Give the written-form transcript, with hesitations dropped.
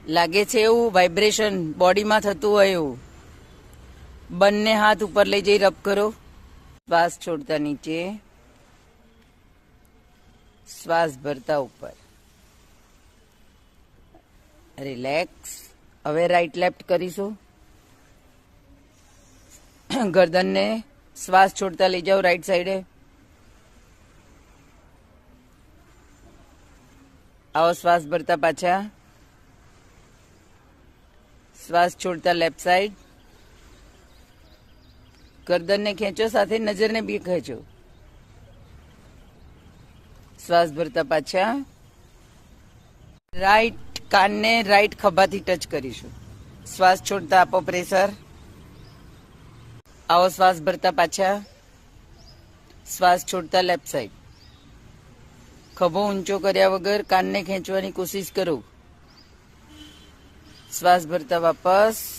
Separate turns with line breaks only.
લાગે છે એવું વાઇબ્રેશન બોડીમાં થતું હોય એવું. બંને હાથ ઉપર લઈ જઈ રબ કરો. શ્વાસ છોડતા નીચે, શ્વાસ ભરતા ઉપર. રિલેક્સ. હવે રાઈટ લેફ્ટ કરીશું. ગરદનને શ્વાસ છોડતા લઈ જાઓ રાઈટ સાઈડે. આવો શ્વાસ ભરતા પાછા. શ્વાસ છોડતા લેફ્ટ સાઈડ. ગરદનને ખેંચો, સાથે નજરને બી ખેંચો. શ્વાસ ભરતા પાછા. રાઈટ કાનને રાઈટ ખભાથી ટચ કરીશું. શ્વાસ છોડતા આપો પ્રેશર. આવો શ્વાસ ભરતા પાછા. શ્વાસ છોડતા લેફ્ટ સાઈડ. ખભો ઊંચો કર્યા વગર કાનને ખેંચવાની કોશિશ કરો. શ્વાસ ભરતા વાપસ.